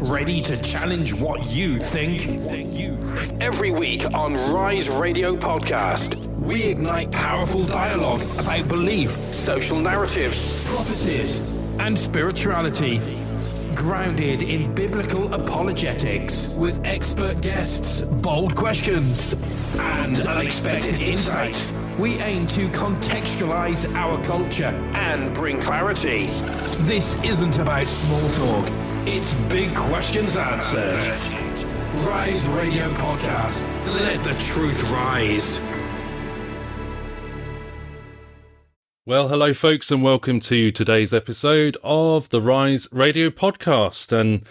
Ready to challenge what you think? Every week on Rise Radio Podcast, we ignite powerful dialogue about belief, social narratives, prophecies, and spirituality. Grounded in biblical apologetics with expert guests, bold questions, and unexpected insights. We aim to contextualize our culture and bring clarity. This isn't about small talk. It's big questions answered. Rise Radio Podcast. Let the truth rise. Well, hello folks, and welcome to today's episode of the Rise Radio Podcast. And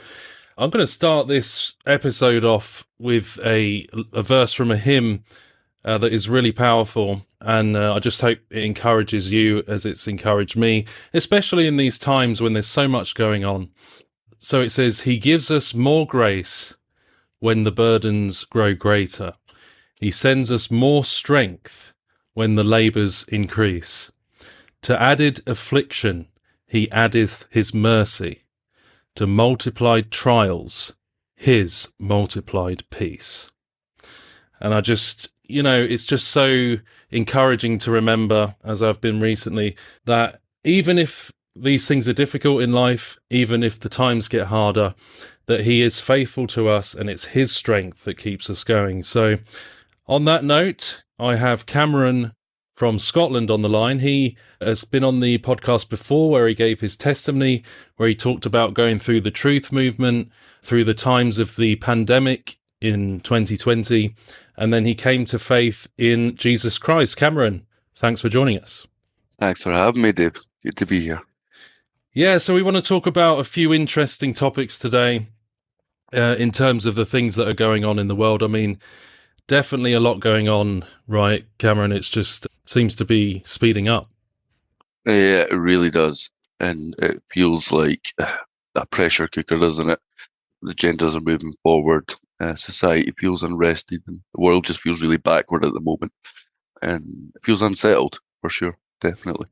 I'm going to start this episode off with a verse from a hymn that is really powerful. And I just hope it encourages you as it's encouraged me, especially in these times when there's so much going on. So it says, "He gives us more grace when the burdens grow greater. He sends us more strength when the labours increase. To added affliction, he addeth his mercy. To multiplied trials, his multiplied peace." And I just, it's just so encouraging to remember, as I've been recently, that even if these things are difficult in life, even if the times get harder, that he is faithful to us and it's his strength that keeps us going. So on that note, I have Cameron from Scotland on the line. He has been on the podcast before where he gave his testimony, where he talked about going through the truth movement, through the times of the pandemic in 2020, and then he came to faith in Jesus Christ. Cameron, thanks for joining us. Thanks for having me, Dave. Good to be here. Yeah, so we want to talk about a few interesting topics today in terms of the things that are going on in the world. I mean, definitely a lot going on, right, Cameron? It's just seems to be speeding up. Yeah, it really does. And it feels like a pressure cooker, doesn't it? The agendas are moving forward. Society feels unrested. And the world just feels really backward at the moment. And it feels unsettled, for sure, definitely.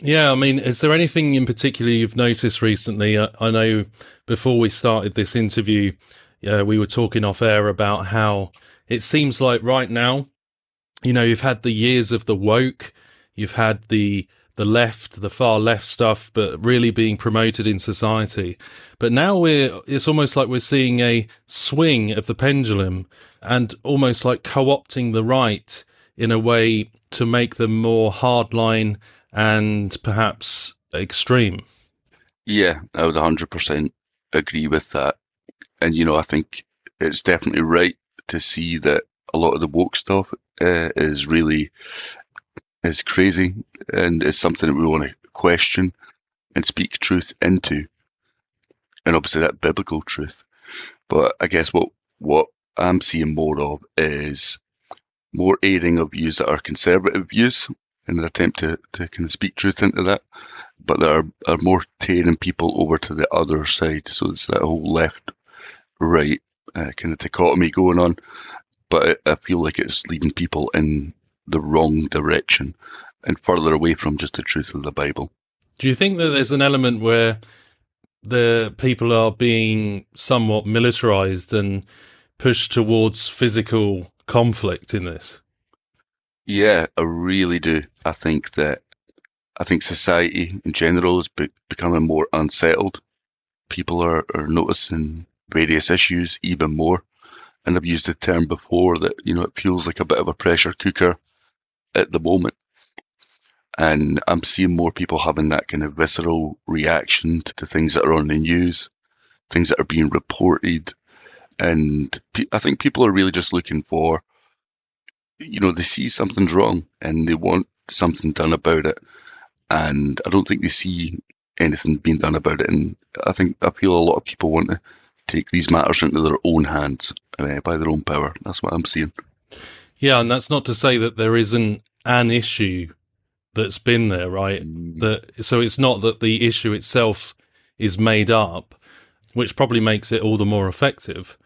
Yeah, I mean, is there anything in particular you've noticed recently? I know before we started this interview, we were talking off air about how it seems like right now, you've had the years of the woke, you've had the left, the far left stuff, but really being promoted in society. But now it's almost like we're seeing a swing of the pendulum and almost like co-opting the right in a way to make them more hardline and perhaps extreme. Yeah, I would 100% agree with that. And, I think it's definitely right to see that a lot of the woke stuff is crazy, and it's something that we want to question and speak truth into, and obviously that biblical truth. But I guess what I'm seeing more of is more airing of views that are conservative views in an attempt to kind of speak truth into that, but there are more tearing people over to the other side. So it's that whole left-right kind of dichotomy going on, but I feel like it's leading people in the wrong direction and further away from just the truth of the Bible. Do you think that there's an element where the people are being somewhat militarized and pushed towards physical conflict in this? Yeah, I really do. I think society in general is becoming more unsettled. People are noticing various issues even more. And I've used the term before that, it feels like a bit of a pressure cooker at the moment. And I'm seeing more people having that kind of visceral reaction to things that are on the news, things that are being reported. And I think people are really just looking for, they see something's wrong and they want something done about it. And I don't think they see anything being done about it. And I feel a lot of people want to take these matters into their own hands by their own power. That's what I'm seeing. Yeah, and that's not to say that there isn't an issue that's been there, right? So it's not that the issue itself is made up, which probably makes it all the more effective,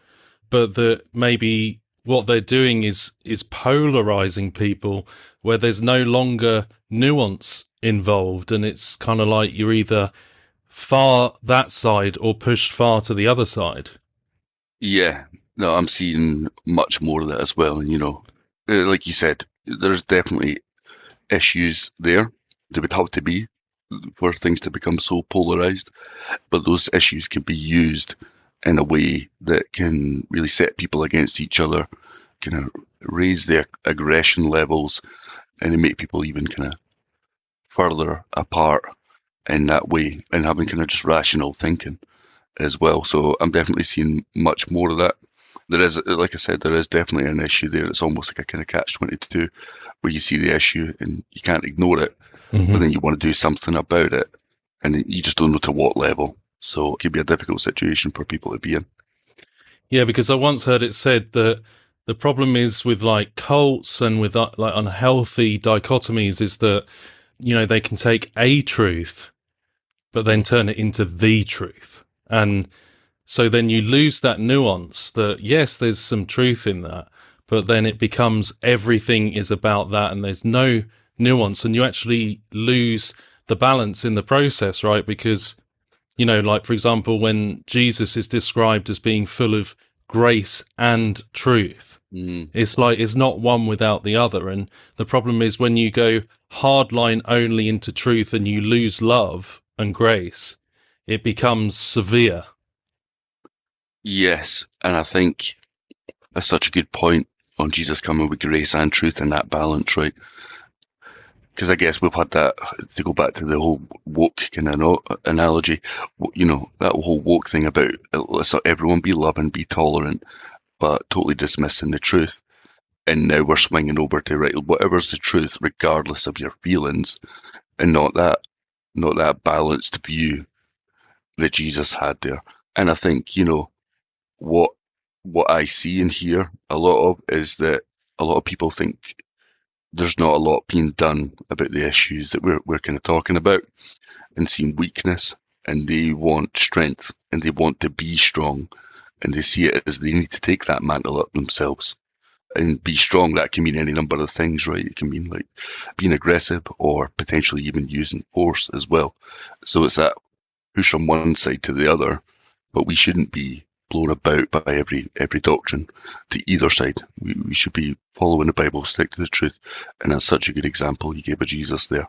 but that maybe what they're doing is polarizing people where there's no longer nuance involved, and it's kind of like you're either far that side or pushed far to the other side. Yeah, no, I'm seeing much more of that as well. And, like you said, there's definitely issues there. There would have to be for things to become so polarized, but those issues can be used in a way that can really set people against each other, kind of raise their aggression levels, and make people even kind of further apart in that way, and having kind of just rational thinking as well. So I'm definitely seeing much more of that. There is, like I said, there is definitely an issue there. It's almost like a kind of catch-22 where you see the issue and you can't ignore it, but then you want to do something about it and you just don't know to what level. So it can be a difficult situation for people to be in. Yeah, because I once heard it said that the problem is with like cults and with like unhealthy dichotomies is that, they can take a truth, but then turn it into the truth. And so then you lose that nuance that, yes, there's some truth in that, but then it becomes everything is about that and there's no nuance, and you actually lose the balance in the process, right? Because, like, for example, when Jesus is described as being full of grace and truth, it's like it's not one without the other. And the problem is when you go hardline only into truth and you lose love and grace, it becomes severe. Yes, and I think that's such a good point on Jesus coming with grace and truth and that balance, right? Because I guess we've had that, to go back to the whole woke kind of analogy, that whole woke thing about let's let everyone be loving, be tolerant, but totally dismissing the truth. And now we're swinging over to, right, whatever's the truth, regardless of your feelings, and not that balanced view that Jesus had there. And I think, what I see and hear a lot of is that a lot of people think there's not a lot being done about the issues that we're kind of talking about, and seeing weakness, and they want strength and they want to be strong, and they see it as they need to take that mantle up themselves and be strong. That can mean any number of things, right? It can mean like being aggressive or potentially even using force as well. So it's that push from one side to the other, but we shouldn't be blown about by every doctrine to either side. We should be following the Bible, stick to the truth, and that's such a good example you gave of Jesus there.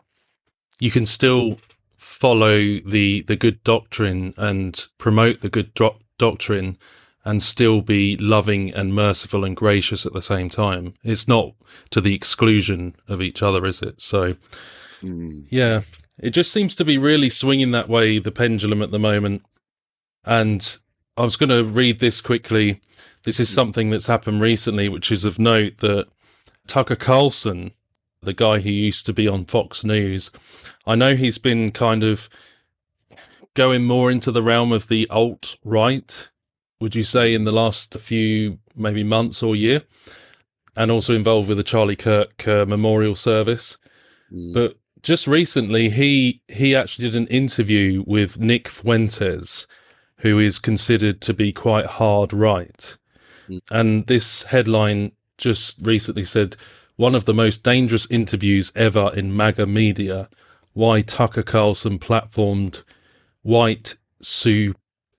You can still follow the good doctrine and promote the good doctrine and still be loving and merciful and gracious at the same time. It's not to the exclusion of each other, is it? So, yeah, it just seems to be really swinging that way, the pendulum at the moment. And I was going to read this quickly. This is something that's happened recently, which is of note, that Tucker Carlson, the guy who used to be on Fox News, I know he's been kind of going more into the realm of the alt-right, would you say, in the last few maybe months or year, and also involved with the Charlie Kirk memorial service. But just recently, he actually did an interview with Nick Fuentes, who is considered to be quite hard right. And this headline just recently said, one of the most dangerous interviews ever in MAGA media, why Tucker Carlson platformed white Sue,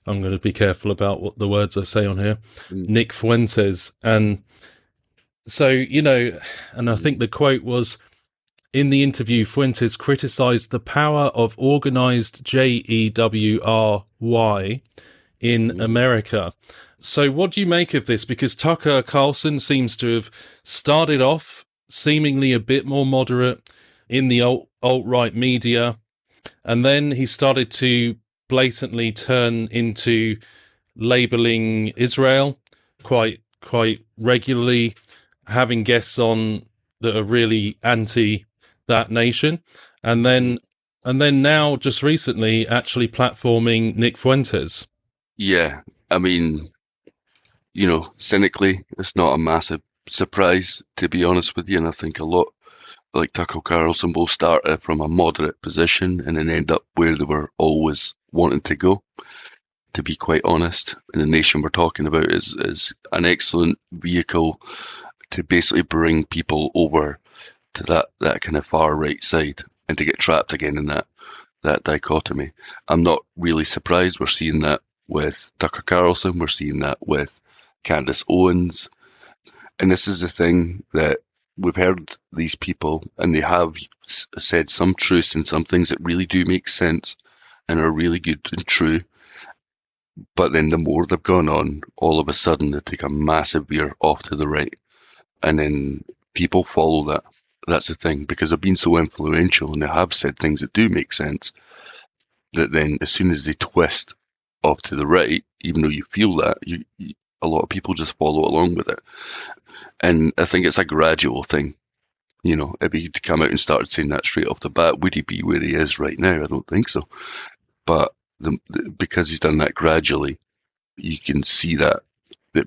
I'm going to be careful about what the words I say on here, Nick Fuentes. And so, and I think the quote was, in the interview, Fuentes criticized the power of organized JEWRY in America. So what do you make of this? Because Tucker Carlson seems to have started off seemingly a bit more moderate in the alt-right media, and then he started to blatantly turn into labeling Israel quite regularly, having guests on that are really anti that nation, and then now just recently actually platforming Nick Fuentes. Yeah, I mean, cynically, it's not a massive surprise, to be honest with you, and I think a lot like Tucker Carlson both started from a moderate position and then end up where they were always wanting to go, to be quite honest. And the nation we're talking about is an excellent vehicle to basically bring people over to that kind of far right side and to get trapped again in that. that dichotomy. I'm not really surprised we're seeing that with Tucker Carlson, we're seeing that with Candace Owens. And this is the thing that we've heard these people, and they have said some truths and some things that really do make sense and are really good and true. But then the more they've gone on, all of a sudden they take a massive veer off to the right. And then people follow that. That's the thing, because they've been so influential and they have said things that do make sense, that then as soon as they twist off to the right, even though you feel that, a lot of people just follow along with it. And I think it's a gradual thing. You know, if he'd come out and started saying that straight off the bat, would he be where he is right now? I don't think so. But because he's done that gradually, you can see that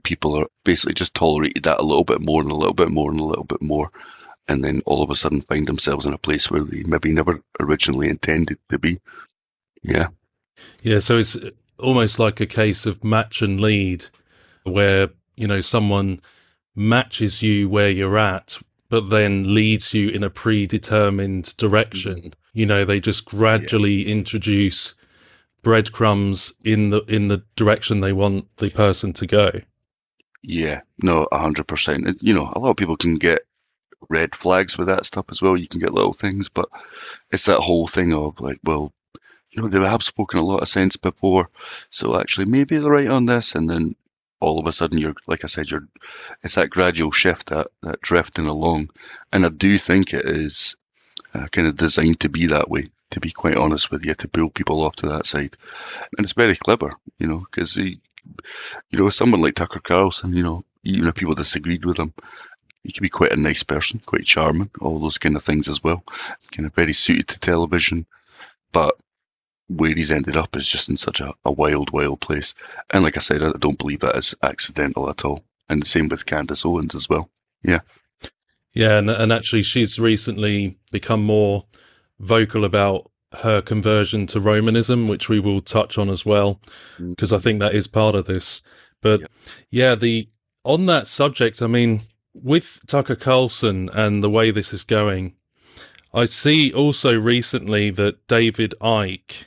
people are basically just tolerated that a little bit more and a little bit more and a little bit more. And then all of a sudden find themselves in a place where they maybe never originally intended to be. Yeah. Yeah, so it's almost like a case of match and lead, where, you know, someone matches you where you're at, but then leads you in a predetermined direction. You know, they just gradually introduce breadcrumbs in the direction they want the person to go. Yeah, no, 100%. You know, a lot of people can get red flags with that stuff as well. You can get little things, but it's that whole thing of like, well, you know, they have spoken a lot of sense before, so actually maybe they're right on this, and then all of a sudden you're, like I said, it's that gradual shift, that drifting along. And I do think it is kind of designed to be that way, to be quite honest with you, to pull people off to that side. And it's very clever, you know, because someone like Tucker Carlson, you know, even if people disagreed with him, he can be quite a nice person, quite charming, all those kind of things as well. Kind of very suited to television, but where he's ended up is just in such a wild, wild place. And like I said, I don't believe that is accidental at all. And the same with Candace Owens as well. Yeah. Yeah, and actually she's recently become more vocal about her conversion to Romanism, which we will touch on as well, because I think that is part of this. But on that subject, I mean, with Tucker Carlson and the way this is going, I see also recently that David Icke,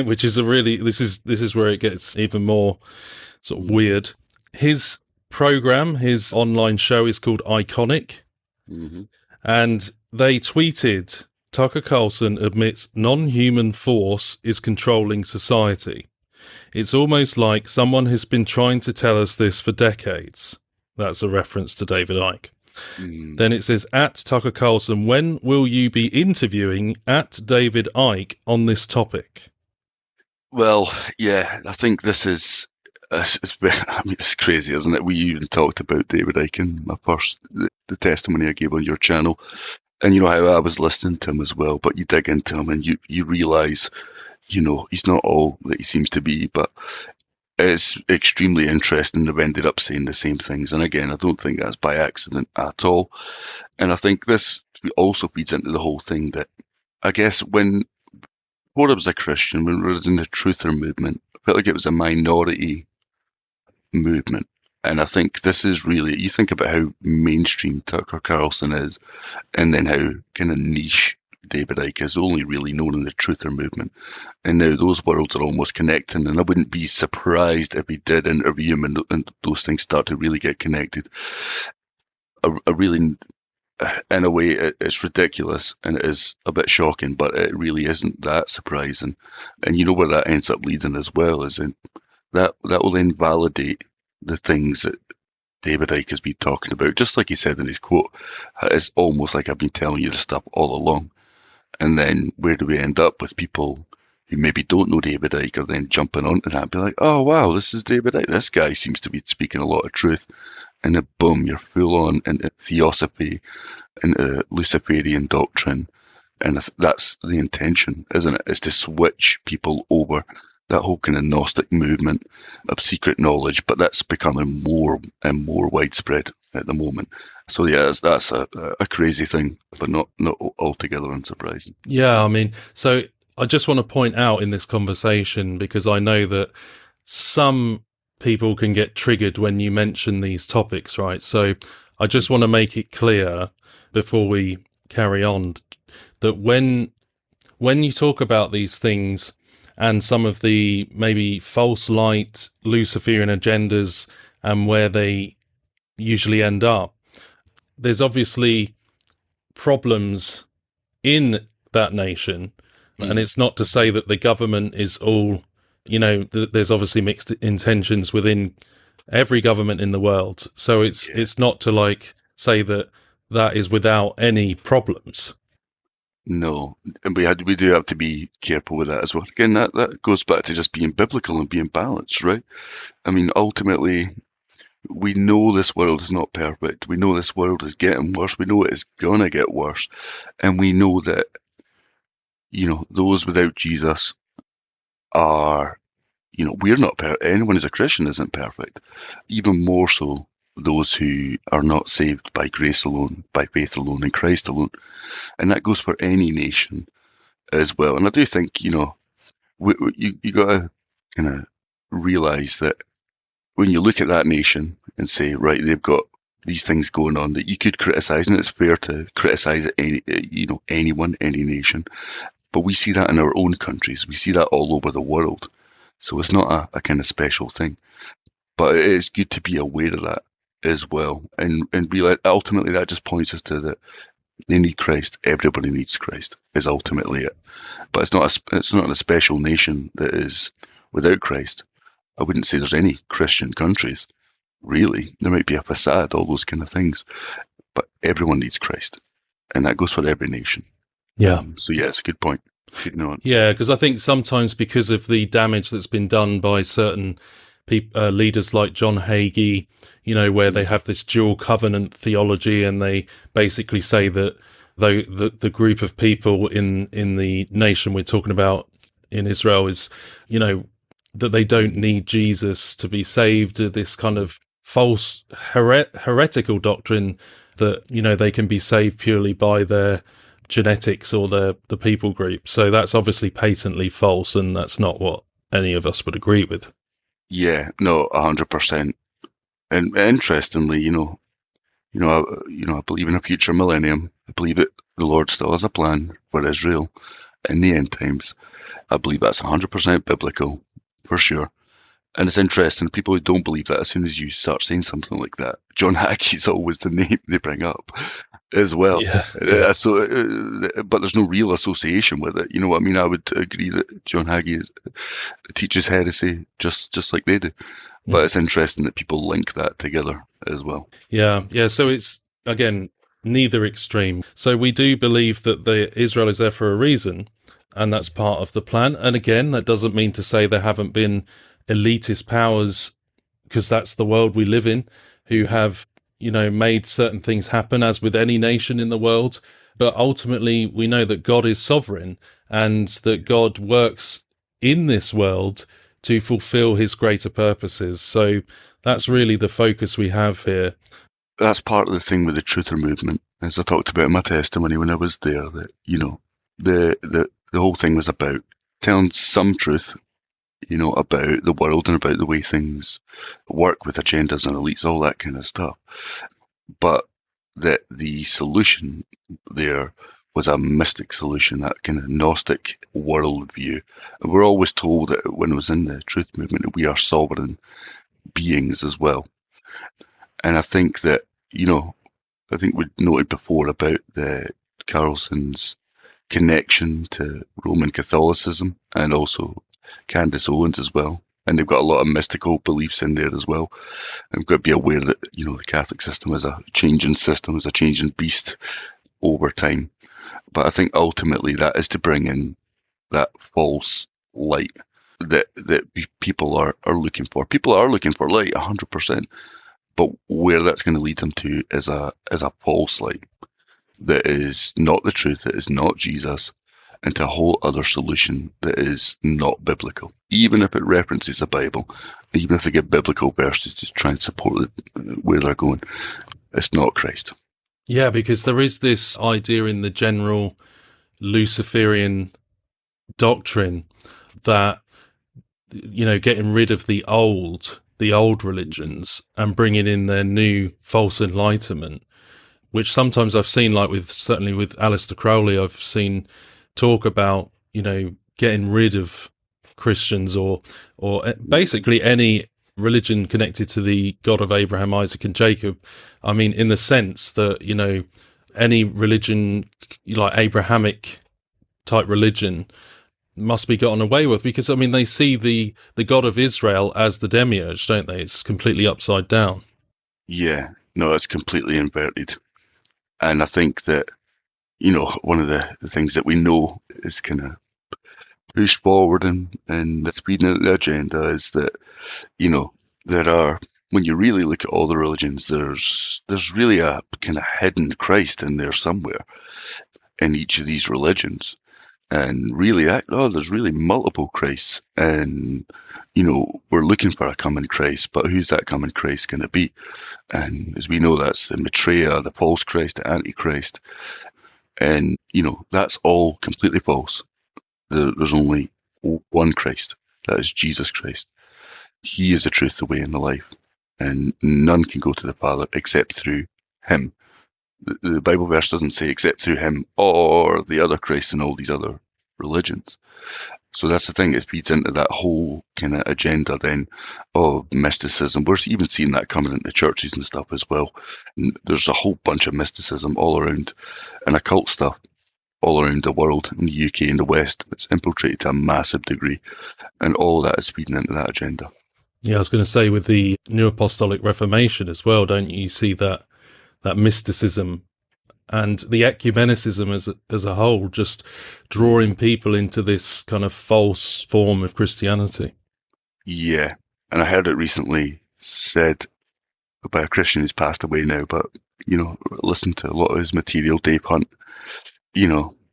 which is this is where it gets even more sort of weird. His program, his online show, is called Iconic, and they tweeted, Tucker Carlson admits non-human force is controlling society. It's almost like someone has been trying to tell us this for decades. That's a reference to David Icke. Then it says, at Tucker Carlson, when will you be interviewing at David Icke on this topic? Well, yeah, I think this is, it's crazy, isn't it? We even talked about David Icke in the testimony I gave on your channel. And you know how I was listening to him as well, but you dig into him and you realise, you know, he's not all that he seems to be, but it's extremely interesting. They've ended up saying the same things. And again, I don't think that's by accident at all. And I think this also feeds into the whole thing that, I guess, before I was a Christian, when we were in the truther movement, I felt like it was a minority movement. And I think this is really, you think about how mainstream Tucker Carlson is, and then how kind of niche David Icke is, only really known in the truther movement. And now those worlds are almost connecting, and I wouldn't be surprised if he did interview him and those things start to really get connected. In a way, it's ridiculous and it is a bit shocking, but it really isn't that surprising. And you know where that ends up leading as well, is in that will then validate the things that David Icke has been talking about. Just like he said in his quote, it's almost like I've been telling you this stuff all along. And then where do we end up with people who maybe don't know David Icke are then jumping onto that and be like, oh, wow, this is David Icke. This guy seems to be speaking a lot of truth. And then boom, you're full on into Theosophy and Luciferian doctrine. And that's the intention, isn't it? Is to switch people over. That whole kind of Gnostic movement of secret knowledge, but that's becoming more and more widespread at the moment. So yeah, that's a crazy thing, but not altogether unsurprising. Yeah, I mean, so I just want to point out in this conversation, because I know that some people can get triggered when you mention these topics, right? So I just want to make it clear before we carry on that when when you talk about these things and some of the maybe false light Luciferian agendas and where they usually end up, there's obviously problems in that nation. And it's not to say that the government is all, there's obviously mixed intentions within every government in the world. So it's not to like say that is without any problems. No, and we do have to be careful with that as well. Again, that goes back to just being biblical and being balanced, right? I mean, ultimately, we know this world is not perfect. We know this world is getting worse. We know it is gonna get worse, and we know that those without Jesus are, we're not perfect. Anyone who's a Christian isn't perfect. Even more so, those who are not saved by grace alone, by faith alone, in Christ alone. And that goes for any nation as well. And I do think, you got to kind of realize that when you look at that nation and say, right, they've got these things going on that you could criticize, and it's fair to criticize anyone, any nation. But we see that in our own countries. We see that all over the world. So it's not a kind of special thing. But it is good to be aware of that as well. And realize ultimately that just points us to that they need Christ. Everybody needs Christ is ultimately it. But it's not a special nation that is without Christ. I wouldn't say there's any Christian countries, really. There might be a facade, all those kind of things. But everyone needs Christ. And that goes for every nation. Yeah. So yeah, it's a good point. Yeah, because I think sometimes because of the damage that's been done by certain leaders like John Hagee, where they have this dual covenant theology, and they basically say that the group of people in the nation we're talking about in Israel is, that they don't need Jesus to be saved. This kind of false heretical doctrine that they can be saved purely by their genetics or the people group. So that's obviously patently false, and that's not what any of us would agree with. Yeah, no, 100%. And interestingly, I believe in a future millennium. I believe that the Lord still has a plan for Israel in the end times. I believe that's 100% biblical, for sure. And it's interesting, people who don't believe that, as soon as you start saying something like that, John Hagee's always the name they bring up as well. Yeah. But there's no real association with it. You know what I mean? I would agree that John Hagee teaches heresy just like they do. But it's interesting that people link that together as well. Yeah. So it's, again, neither extreme. So we do believe that Israel is there for a reason, and that's part of the plan. And again, that doesn't mean to say there haven't been elitist powers, because that's the world we live in, who have, made certain things happen, as with any nation in the world. But ultimately, we know that God is sovereign, and that God works in this world to fulfill his greater purposes. So that's really the focus we have here. That's part of the thing with the truther movement, as I talked about in my testimony when I was there, that, the whole thing was about telling some truth, about the world and about the way things work with agendas and elites, all that kind of stuff. But that the solution there was a mystic solution, that kind of Gnostic worldview. And we're always told that when I was in the truth movement that we are sovereign beings as well. And I think that, I think we noted before about the Carlson's connection to Roman Catholicism and also Candace Owens as well. And they've got a lot of mystical beliefs in there as well. And we've got to be aware that, the Catholic system is a changing system, is a changing beast over time. But I think ultimately that is to bring in that false light that people are looking for. People are looking for light, 100%. But where that's going to lead them to is a false light that is not the truth, that is not Jesus, and to a whole other solution that is not biblical. Even if it references the Bible, even if they give biblical verses to try and support where they're going, it's not Christ. Yeah, because there is this idea in the general Luciferian doctrine that, getting rid of the old religions and bringing in their new false enlightenment, which sometimes I've seen, like certainly with Aleister Crowley, I've seen talk about getting rid of Christians or basically any religion connected to the God of Abraham, Isaac, and Jacob. I mean, in the sense that, any religion like Abrahamic type religion must be gotten away with, because, I mean, they see the God of Israel as the demiurge, don't they? It's completely upside down. Yeah, no, it's completely inverted. And I think that, one of the things that we know is kind of pushed forward in the speeding of the agenda is that, there are, when you really look at all the religions, there's really a kind of hidden Christ in there somewhere in each of these religions. And really, there's really multiple Christs. And, we're looking for a coming Christ, but who's that coming Christ going to be? And as we know, that's the Maitreya, the false Christ, the Antichrist. And, that's all completely false. There's only one Christ. That is Jesus Christ. He is the truth, the way, and the life. And none can go to the Father except through him. The Bible verse doesn't say except through him or the other Christ and all these other religions. So that's the thing, it feeds into that whole kind of agenda then of mysticism. We're even seeing that coming into churches and stuff as well. And there's a whole bunch of mysticism all around and occult stuff all around the world, in the UK and the West. It's infiltrated to a massive degree, and all that is feeding into that agenda. Yeah, I was going to say, with the New Apostolic Reformation as well, don't you see that mysticism and the ecumenicism as a whole just drawing people into this kind of false form of Christianity? Yeah, and I heard it recently said by a Christian who's passed away now, but, listen to a lot of his material, Dave Hunt.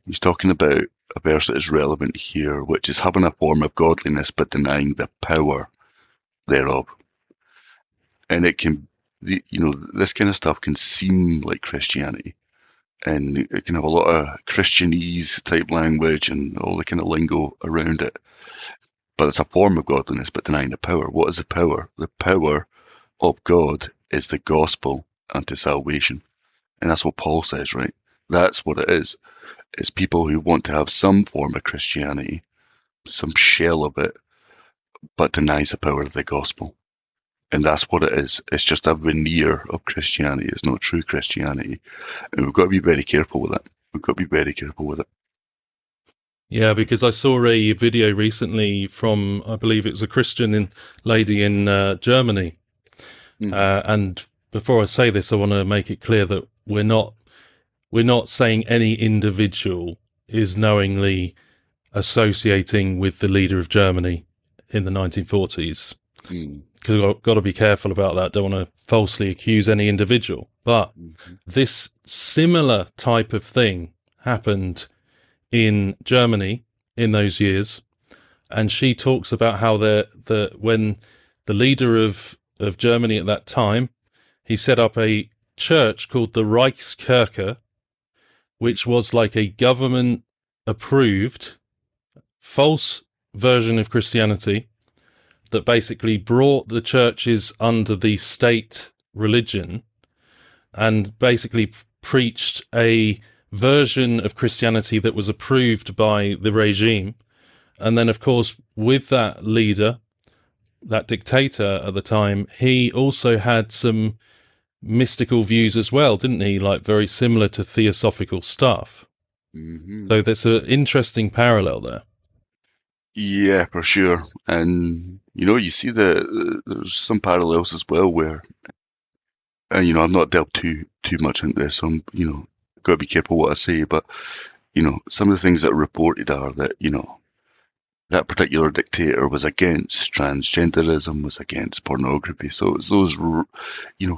He's talking about a verse that is relevant here, which is having a form of godliness but denying the power thereof. And it can, this kind of stuff can seem like Christianity, and it can have a lot of Christianese type language and all the kind of lingo around it. But it's a form of godliness but denying the power. What is the power? The power of God is the gospel unto salvation. And that's what Paul says, right? That's what it is. It's people who want to have some form of Christianity, some shell of it, but denies the power of the gospel. And that's what it is. It's just a veneer of Christianity. It's not true Christianity. And we've got to be very careful with it. Yeah, because I saw a video recently from, I believe it was a Christian lady in Germany. And before I say this, I want to make it clear that we're not saying any individual is knowingly associating with the leader of Germany in the 1940s. Because we've got to be careful about that. Don't want to falsely accuse any individual. But this similar type of thing happened in Germany in those years. And she talks about how when the leader of Germany at that time, he set up a church called the Reichskirche, which was like a government-approved false version of Christianity that basically brought the churches under the state religion and basically preached a version of Christianity that was approved by the regime. And then, of course, with that leader, that dictator at the time, he also had some mystical views as well, didn't he? Like very similar to theosophical stuff. So there's an interesting parallel there. Yeah, for sure. And, you see there's some parallels as well where, and, I've not delved too much into this, so I'm, got to be careful what I say, but, some of the things that are reported are that, that particular dictator was against transgenderism, was against pornography. So it's those,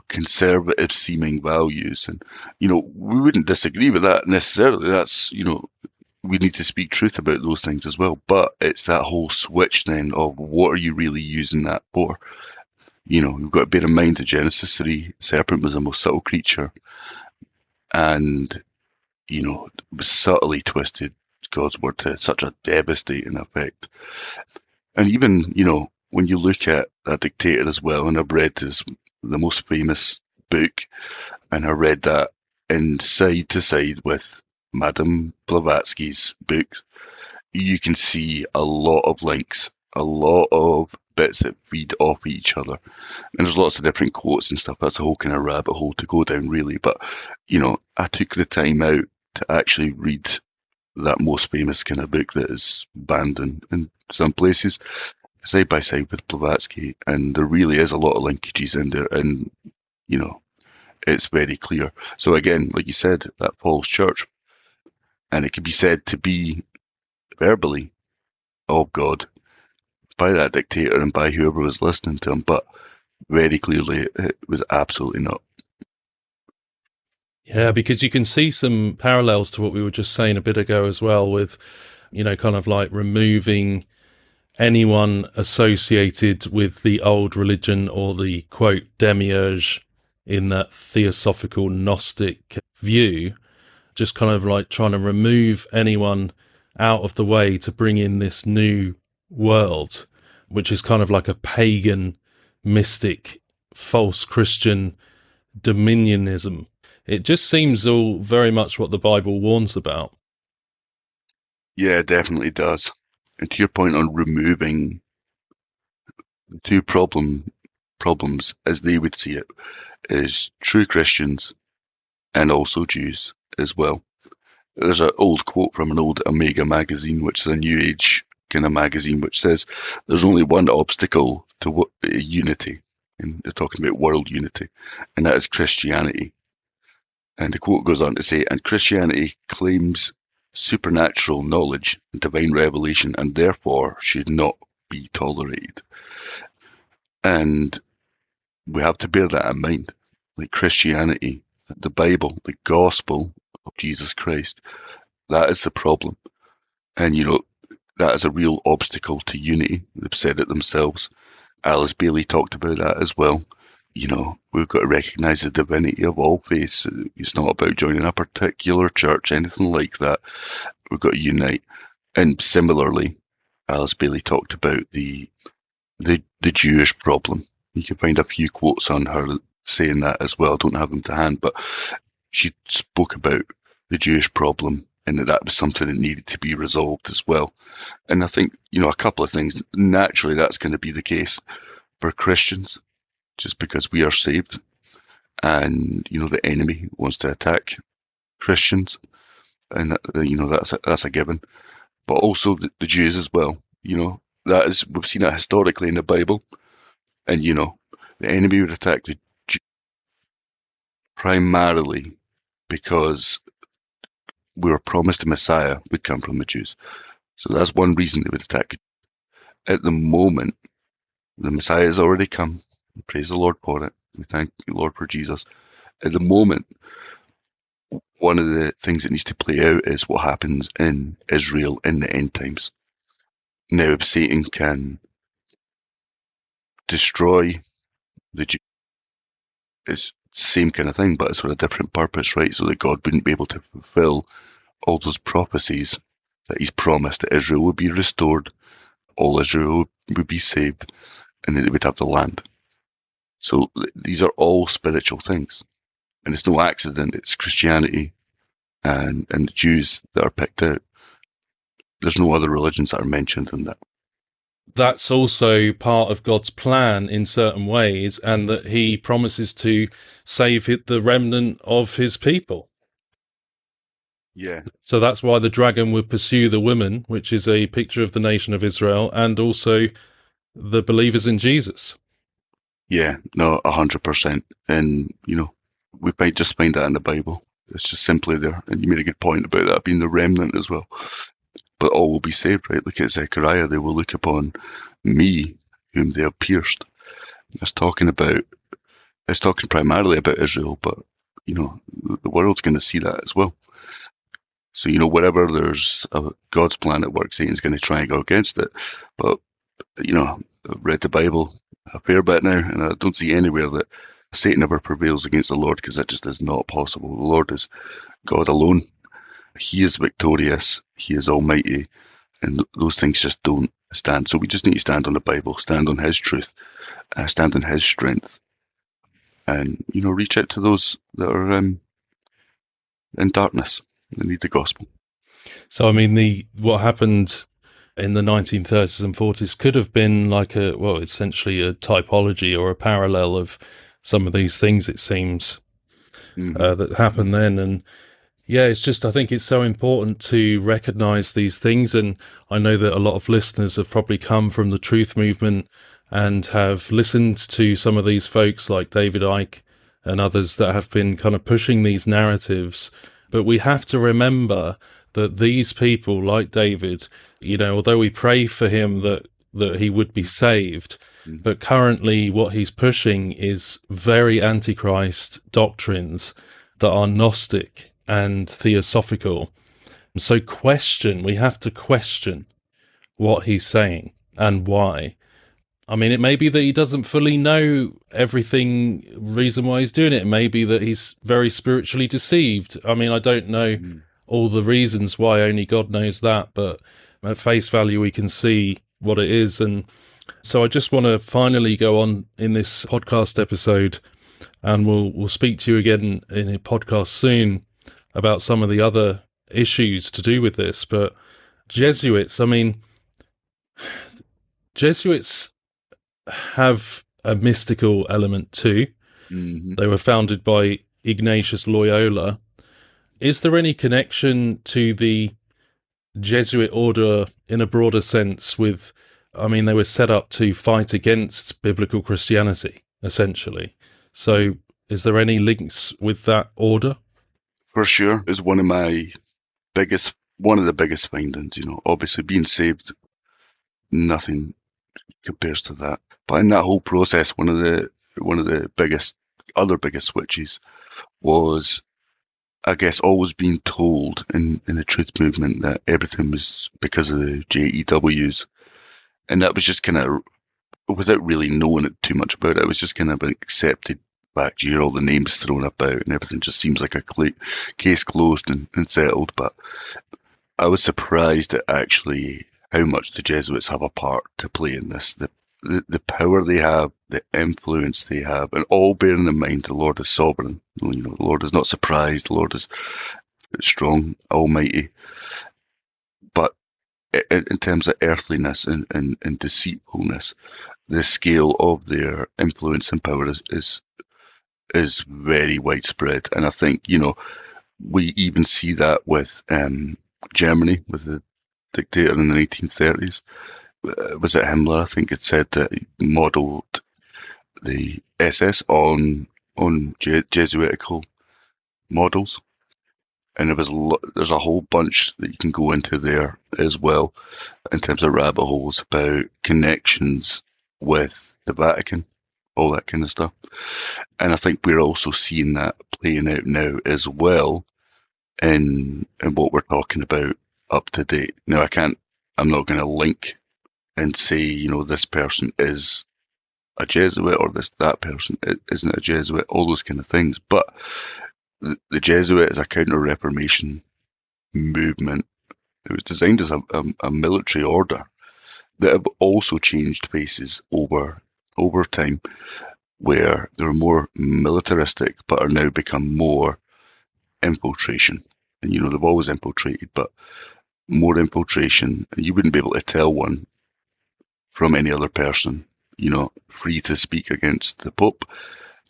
conservative seeming values. And, we wouldn't disagree with that necessarily. That's, we need to speak truth about those things as well. But it's that whole switch then of what are you really using that for? You've got to bear in mind that Genesis 3, serpent was the most subtle creature. And, was subtly twisted God's word to such a devastating effect. And even, when you look at that dictator as well, and I've read the most famous book, and I read that in side to side with Madame Blavatsky's books, you can see a lot of links, a lot of bits that feed off each other. And there's lots of different quotes and stuff. That's a whole kind of rabbit hole to go down, really. But, I took the time out to actually read that most famous kind of book that is banned in some places, side by side with Blavatsky. And there really is a lot of linkages in there. And, it's very clear. So again, like you said, that false church, and it can be said to be verbally of God by that dictator and by whoever was listening to him, but very clearly it was absolutely not. Yeah, because you can see some parallels to what we were just saying a bit ago as well with, kind of like removing anyone associated with the old religion or the, quote, demiurge in that theosophical Gnostic view, just kind of like trying to remove anyone out of the way to bring in this new world, which is kind of like a pagan, mystic, false Christian dominionism. It just seems all very much what the Bible warns about. Yeah, it definitely does. And to your point on removing the two problems, as they would see it, is true Christians and also Jews as well. There's an old quote from an old Omega magazine, which is a New Age kind of magazine, which says there's only one obstacle to unity, and they're talking about world unity, and that is Christianity. And the quote goes on to say, and Christianity claims supernatural knowledge and divine revelation, and therefore should not be tolerated. And we have to bear that in mind. Like Christianity, the Bible, the gospel of Jesus Christ, that is the problem. And, that is a real obstacle to unity. They've said it themselves. Alice Bailey talked about that as well. We've got to recognise the divinity of all faiths. It's not about joining a particular church, anything like that. We've got to unite. And similarly, Alice Bailey talked about the Jewish problem. You can find a few quotes on her saying that as well. I don't have them to hand, but she spoke about the Jewish problem and that was something that needed to be resolved as well. And I think, a couple of things. Naturally, that's going to be the case for Christians, just because we are saved and, the enemy wants to attack Christians. And, that's a given. But also the Jews as well. We've seen that historically in the Bible. And, the enemy would attack the Jews primarily because we were promised a Messiah would come from the Jews. So that's one reason they would attack. At the moment, the Messiah has already come. Praise the Lord for it. We thank the Lord for Jesus. At the moment, one of the things that needs to play out is what happens in Israel in the end times. Now, if Satan can destroy the Jews, it's the same kind of thing, but it's for a different purpose, right? So that God wouldn't be able to fulfill all those prophecies that he's promised that Israel would be restored, all Israel would be saved, and that they would have the land. So these are all spiritual things. And it's no accident it's Christianity and the Jews that are picked out. There's no other religions that are mentioned in that. That's also part of God's plan in certain ways, and that he promises to save the remnant of his people. Yeah. So that's why the dragon would pursue the woman, which is a picture of the nation of Israel, and also the believers in Jesus. Yeah, no, 100%. And, we might just find that in the Bible. It's just simply there. And you made a good point about that being the remnant as well. But all will be saved, right? Look at Zechariah. They will look upon me, whom they have pierced. It's talking primarily about Israel, but, the world's going to see that as well. So, wherever there's God's plan at work, Satan's going to try and go against it. But, I've read the Bible a fair bit now, and I don't see anywhere that Satan ever prevails against the Lord, because that just is not possible. The Lord is God alone. He is victorious. He is almighty. And those things just don't stand. So we just need to stand on the Bible, stand on his truth, stand on his strength, and, reach out to those that are in darkness. They need the gospel. So, I mean, what happened in the 1930s and 40s could have been like essentially a typology or a parallel of some of these things, it seems, that happened then. And yeah, I think it's so important to recognize these things. And I know that a lot of listeners have probably come from the truth movement and have listened to some of these folks like David Icke and others that have been kind of pushing these narratives. But we have to remember that these people like David, although we pray for him that he would be saved, but currently what he's pushing is very antichrist doctrines that are Gnostic and theosophical. So we have to question what he's saying and why. I mean, it may be that he doesn't fully know reason why he's doing it. It may be that he's very spiritually deceived. I mean, I don't know all the reasons why, only God knows that, but at face value, we can see what it is. And so I just want to finally go on in this podcast episode, and we'll speak to you again in a podcast soon about some of the other issues to do with this. But Jesuits have a mystical element too. They were founded by Ignatius Loyola. Is there any connection to the Jesuit order in a broader sense they were set up to fight against biblical Christianity, essentially. So is there any links with that order? For sure. It's one of the biggest findings, obviously being saved, nothing compares to that. But in that whole process, one of the biggest switches was, I guess, always being told in the truth movement that everything was because of the JEWs. And that was just kind of, without really knowing it too much about it, it was just kind of an accepted fact. You hear all the names thrown about and everything just seems like a case closed and settled. But I was surprised at actually how much the Jesuits have a part to play in this. The power they have, the influence they have, and all bearing in mind the Lord is sovereign. The Lord is not surprised. The Lord is strong, almighty. But in terms of earthliness and deceitfulness, the scale of their influence and power is very widespread. And I think, we even see that with Germany, with the dictator in the 1930s. Was it Himmler? I think it said that he modelled the SS on Jesuitical models. And there's a whole bunch that you can go into there as well in terms of rabbit holes about connections with the Vatican, all that kind of stuff. And I think we're also seeing that playing out now as well in what we're talking about up to date. Now, I'm not going to link and say, this person is a Jesuit or that person isn't a Jesuit, all those kind of things. But the Jesuit is a counter-Reformation movement. It was designed as a military order that have also changed faces over time, where they were more militaristic but are now become more infiltration. And, they've always infiltrated, but more infiltration. And you wouldn't be able to tell one from any other person, free to speak against the Pope,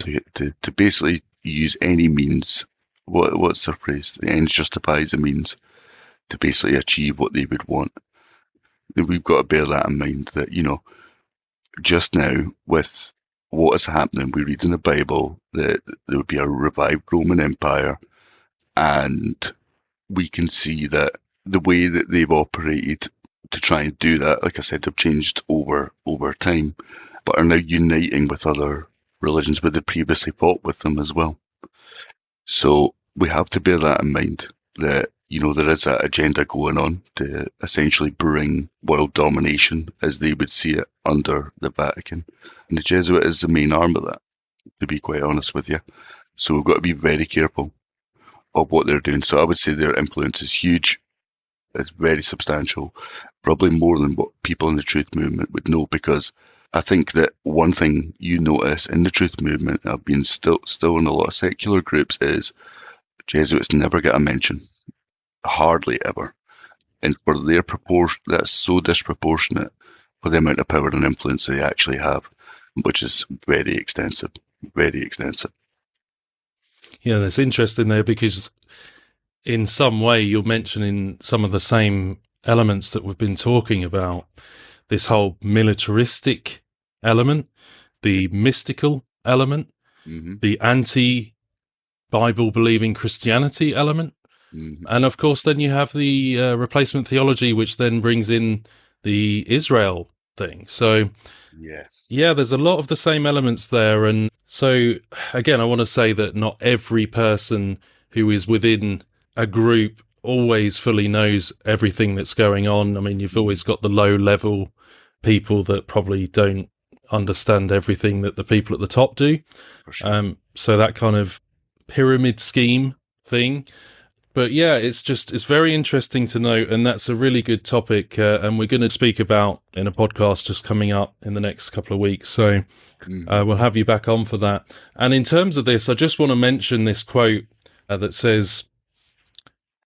to basically use any means. What's their phrase? The ends justifies the means to basically achieve what they would want. And we've got to bear that in mind that, just now with what is happening, we read in the Bible that there would be a revived Roman Empire, and we can see that the way that they've operated to try and do that, like I said, have changed over time, but are now uniting with other religions, but they previously fought with them as well. So we have to bear that in mind, that, there is that agenda going on to essentially bring world domination as they would see it under the Vatican. And the Jesuit is the main arm of that, to be quite honest with you. So we've got to be very careful of what they're doing. So I would say their influence is huge. It's very substantial, probably more than what people in the truth movement would know, because I think that one thing you notice in the truth movement, I've been still in a lot of secular groups, is Jesuits never get a mention. Hardly ever. And for their proportion, that's so disproportionate for the amount of power and influence they actually have, which is very extensive, very extensive. Yeah, that's interesting there, because in some way you're mentioning some of the same elements that we've been talking about. This whole militaristic element, the mystical element, the anti-Bible believing Christianity element. And of course, then you have the replacement theology, which then brings in the Israel thing. So, yeah, there's a lot of the same elements there. And so, again, I want to say that not every person who is within a group always fully knows everything that's going on. I mean, you've always got the low-level people that probably don't understand everything that the people at the top do. For sure. So that kind of pyramid scheme thing. But yeah, it's very interesting to note, and that's a really good topic, and we're going to speak about in a podcast just coming up in the next couple of weeks. So we'll have you back on for that. And in terms of this, I just want to mention this quote that says,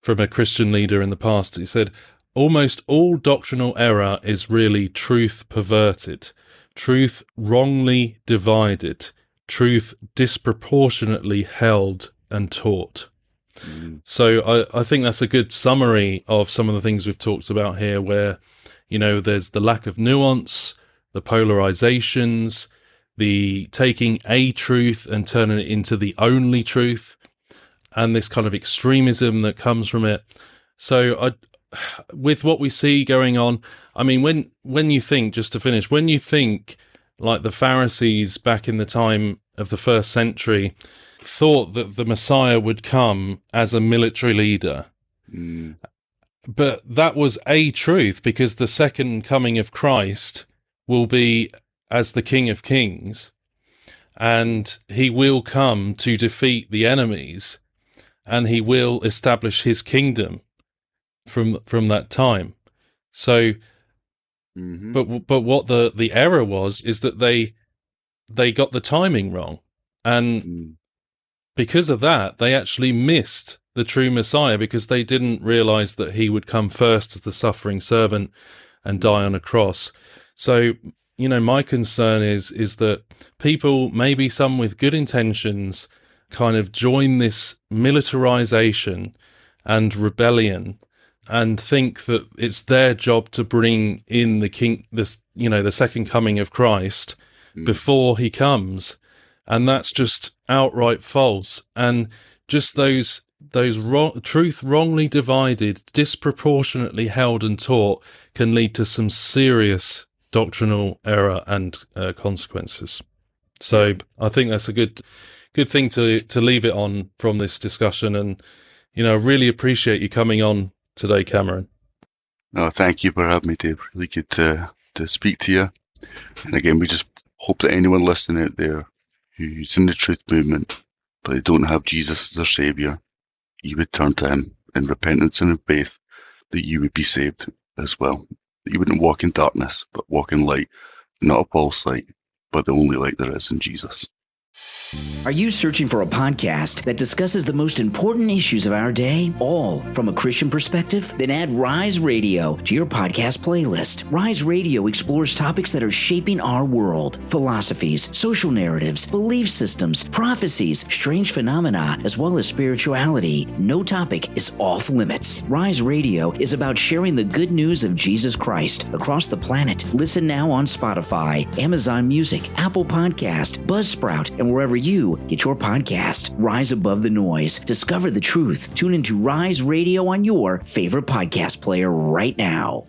from a Christian leader in the past, he said, "Almost all doctrinal error is really truth perverted, truth wrongly divided, truth disproportionately held and taught." So I think that's a good summary of some of the things we've talked about here, where, you know, there's the lack of nuance, the polarizations, the taking a truth and turning it into the only truth, and this kind of extremism that comes from it. So with what we see going on, I mean, when you think, just to finish, when you think like the Pharisees back in the time of the first century thought that the Messiah would come as a military leader. But that was a truth, because the second coming of Christ will be as the King of Kings, and he will come to defeat the enemies, and he will establish his kingdom from that time. So, but what the error was is that they got the timing wrong, and because of that, they actually missed the true Messiah, because they didn't realize that he would come first as the suffering servant and die on a cross. So, you know, my concern is that people, maybe some with good intentions, kind of join this militarization and rebellion and think that it's their job to bring in the second coming of Christ before he comes. And that's just outright false. And just those truth wrongly divided, disproportionately held and taught, can lead to some serious doctrinal error and consequences. So I think that's a good thing to leave it on from this discussion. And, you know, I really appreciate you coming on today, Cameron. No, thank you for having me, Dave. Really good to speak to you. And again, we just hope that anyone listening out there who's in the truth movement, but they don't have Jesus as their saviour, you would turn to him in repentance and in faith, that you would be saved as well. That you wouldn't walk in darkness, but walk in light, not a false light, but the only light there is in Jesus. Are you searching for a podcast that discusses the most important issues of our day, all from a Christian perspective? Then add Rise Radio to your podcast playlist. Rise Radio explores topics that are shaping our world: philosophies, social narratives, belief systems, prophecies, strange phenomena, as well as spirituality. No topic is off limits. Rise Radio is about sharing the good news of Jesus Christ across the planet. Listen now on Spotify, Amazon Music, Apple Podcast, Buzzsprout, and wherever you get your podcast. Rise above the noise. Discover the truth. Tune into Rise Radio on your favorite podcast player right now.